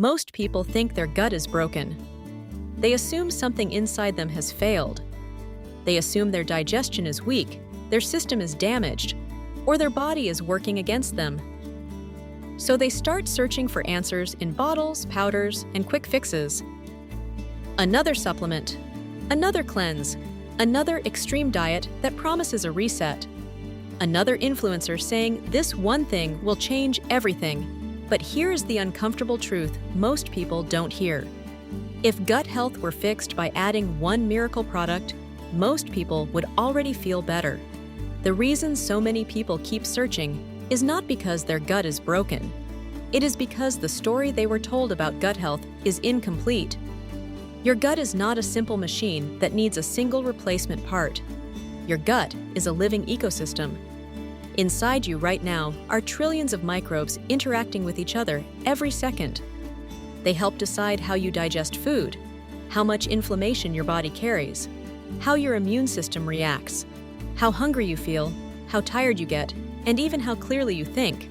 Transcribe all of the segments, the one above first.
Most people think their gut is broken. They assume something inside them has failed. They assume their digestion is weak, their system is damaged, or their body is working against them. So they start searching for answers in bottles, powders, and quick fixes. Another supplement, another cleanse, another extreme diet that promises a reset. Another influencer saying this one thing will change everything. But here is the uncomfortable truth most people don't hear. If gut health were fixed by adding one miracle product, most people would already feel better. The reason so many people keep searching is not because their gut is broken. It is because the story they were told about gut health is incomplete. Your gut is not a simple machine that needs a single replacement part. Your gut is a living ecosystem. Inside you right now are trillions of microbes interacting with each other every second. They help decide how you digest food, how much inflammation your body carries, how your immune system reacts, how hungry you feel, how tired you get, and even how clearly you think.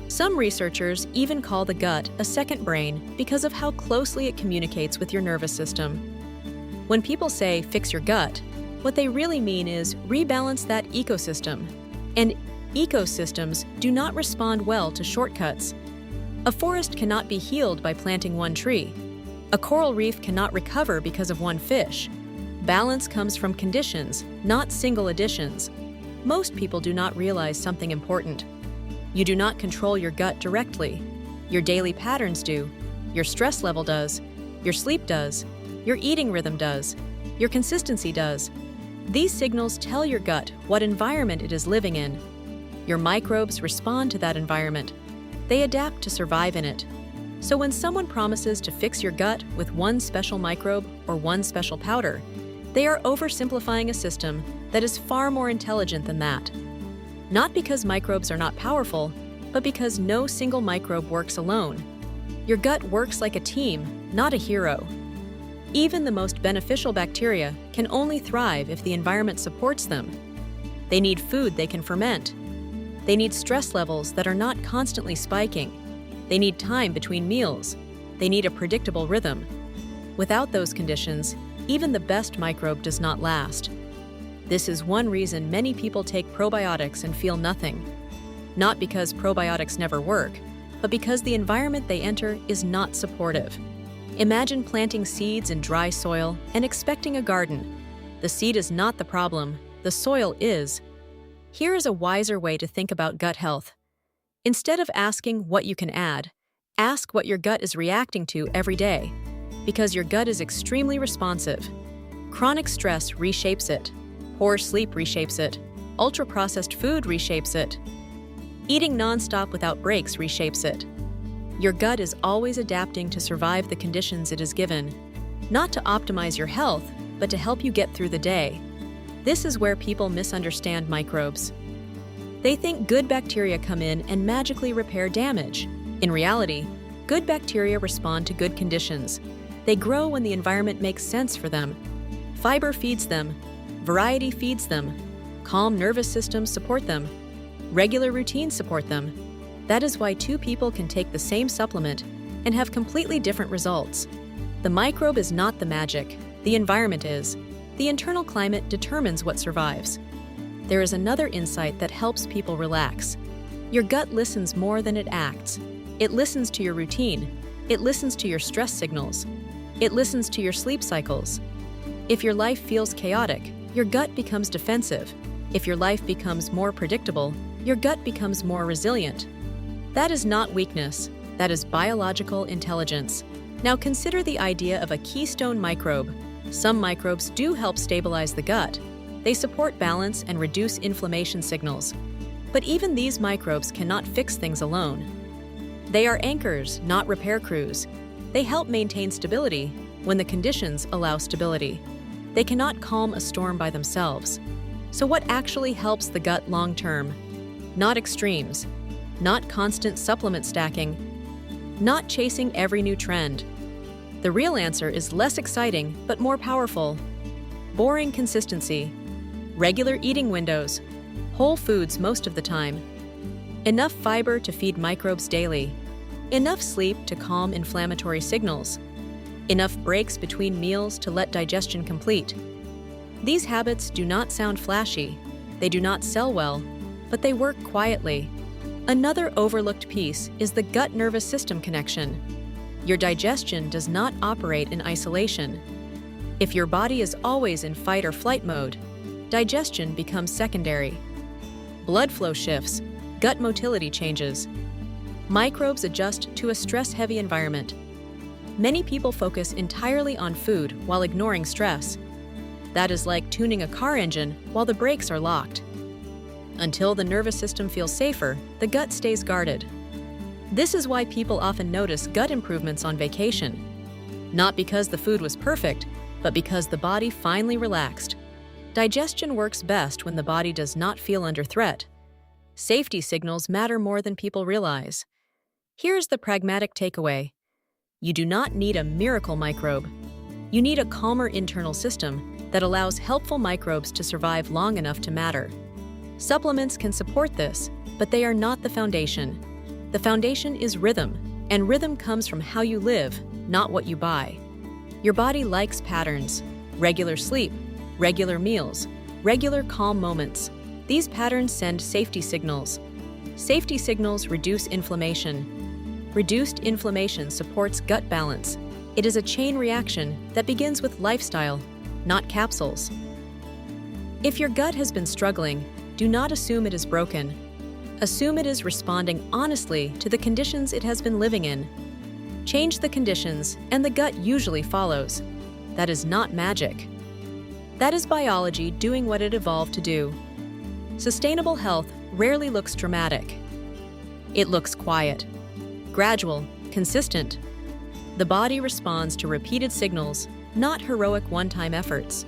Some researchers even call the gut a second brain because of how closely it communicates with your nervous system. When people say fix your gut, what they really mean is rebalance that ecosystem. And ecosystems do not respond well to shortcuts. A forest cannot be healed by planting one tree. A coral reef cannot recover because of one fish. Balance comes from conditions, not single additions. Most people do not realize something important. You do not control your gut directly. Your daily patterns do. Your stress level does. Your sleep does. Your eating rhythm does. Your consistency does. These signals tell your gut what environment it is living in. Your microbes respond to that environment. They adapt to survive in it. So when someone promises to fix your gut with one special microbe or one special powder, they are oversimplifying a system that is far more intelligent than that. Not because microbes are not powerful, but because no single microbe works alone. Your gut works like a team, not a hero. Even the most beneficial bacteria can only thrive if the environment supports them. They need food they can ferment. They need stress levels that are not constantly spiking. They need time between meals. They need a predictable rhythm. Without those conditions, even the best microbe does not last. This is one reason many people take probiotics and feel nothing. Not because probiotics never work, but because the environment they enter is not supportive. Imagine planting seeds in dry soil and expecting a garden. The seed is not the problem, the soil is. Here is a wiser way to think about gut health. Instead of asking what you can add, ask what your gut is reacting to every day, because your gut is extremely responsive. Chronic stress reshapes it. Poor sleep reshapes it. Ultra-processed food reshapes it. Eating nonstop without breaks reshapes it. Your gut is always adapting to survive the conditions it is given, not to optimize your health, but to help you get through the day. This is where people misunderstand microbes. They think good bacteria come in and magically repair damage. In reality, good bacteria respond to good conditions. They grow when the environment makes sense for them. Fiber feeds them. Variety feeds them. Calm nervous systems support them. Regular routines support them. That is why two people can take the same supplement and have completely different results. The microbe is not the magic. The environment is. The internal climate determines what survives. There is another insight that helps people relax. Your gut listens more than it acts. It listens to your routine. It listens to your stress signals. It listens to your sleep cycles. If your life feels chaotic, your gut becomes defensive. If your life becomes more predictable, your gut becomes more resilient. That is not weakness. That is biological intelligence. Now consider the idea of a keystone microbe. Some microbes do help stabilize the gut. They support balance and reduce inflammation signals. But even these microbes cannot fix things alone. They are anchors, not repair crews. They help maintain stability when the conditions allow stability. They cannot calm a storm by themselves. So what actually helps the gut long-term? Not extremes, not constant supplement stacking, not chasing every new trend. The real answer is less exciting but more powerful. Boring consistency, regular eating windows, whole foods most of the time, enough fiber to feed microbes daily, enough sleep to calm inflammatory signals, enough breaks between meals to let digestion complete. These habits do not sound flashy, they do not sell well, but they work quietly. Another overlooked piece is the gut-nervous system connection. Your digestion does not operate in isolation. If your body is always in fight or flight mode, digestion becomes secondary. Blood flow shifts, gut motility changes. Microbes adjust to a stress-heavy environment. Many people focus entirely on food while ignoring stress. That is like tuning a car engine while the brakes are locked. Until the nervous system feels safer, the gut stays guarded. This is why people often notice gut improvements on vacation. Not because the food was perfect, but because the body finally relaxed. Digestion works best when the body does not feel under threat. Safety signals matter more than people realize. Here's the pragmatic takeaway. You do not need a miracle microbe. You need a calmer internal system that allows helpful microbes to survive long enough to matter. Supplements can support this, but they are not the foundation. The foundation is rhythm, and rhythm comes from how you live, not what you buy. Your body likes patterns: regular sleep, regular meals, regular calm moments. These patterns send safety signals. Safety signals reduce inflammation. Reduced inflammation supports gut balance. It is a chain reaction that begins with lifestyle, not capsules. If your gut has been struggling, do not assume it is broken. Assume it is responding honestly to the conditions it has been living in. Change the conditions, and the gut usually follows. That is not magic. That is biology doing what it evolved to do. Sustainable health rarely looks dramatic. It looks quiet, gradual, consistent. The body responds to repeated signals, not heroic one-time efforts.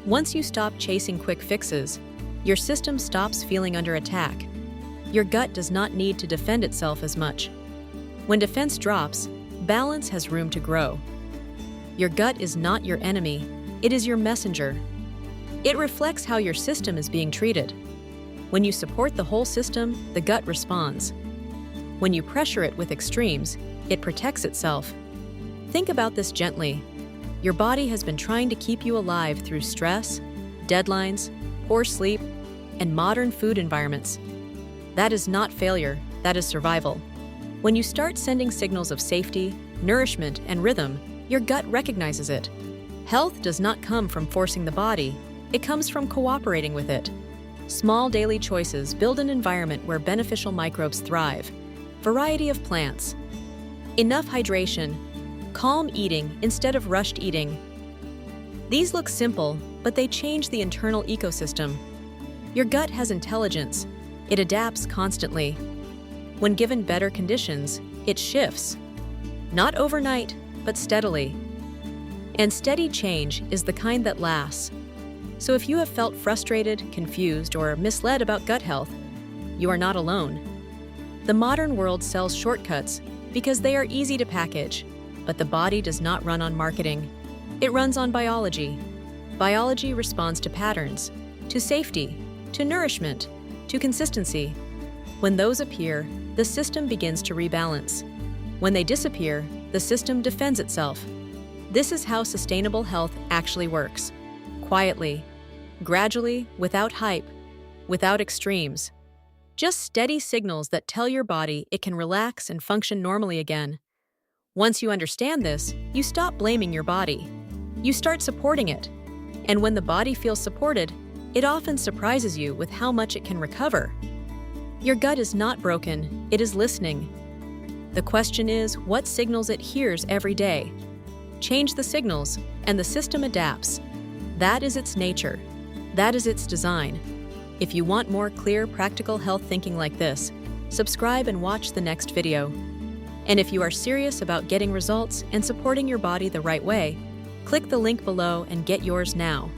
Once you stop chasing quick fixes, your system stops feeling under attack. Your gut does not need to defend itself as much. When defense drops, balance has room to grow. Your gut is not your enemy, it is your messenger. It reflects how your system is being treated. When you support the whole system, the gut responds. When you pressure it with extremes, it protects itself. Think about this gently. Your body has been trying to keep you alive through stress, deadlines, poor sleep, and modern food environments. That is not failure, that is survival. When you start sending signals of safety, nourishment, and rhythm, your gut recognizes it. Health does not come from forcing the body, it comes from cooperating with it. Small daily choices build an environment where beneficial microbes thrive. Variety of plants. Enough hydration. Calm eating instead of rushed eating. These look simple, but they change the internal ecosystem. Your gut has intelligence. It adapts constantly. When given better conditions, it shifts. Not overnight, but steadily. And steady change is the kind that lasts. So if you have felt frustrated, confused, or misled about gut health, you are not alone. The modern world sells shortcuts because they are easy to package, but the body does not run on marketing. It runs on biology. Biology responds to patterns, to safety, to nourishment, to consistency. When those appear, the system begins to rebalance. When they disappear, the system defends itself. This is how sustainable health actually works. Quietly, gradually, without hype, without extremes. Just steady signals that tell your body it can relax and function normally again. Once you understand this, you stop blaming your body. You start supporting it. And when the body feels supported, it often surprises you with how much it can recover. Your gut is not broken, it is listening. The question is what signals it hears every day. Change the signals, and the system adapts. That is its nature. That is its design. If you want more clear, practical health thinking like this, subscribe and watch the next video. And if you are serious about getting results and supporting your body the right way, click the link below and get yours now.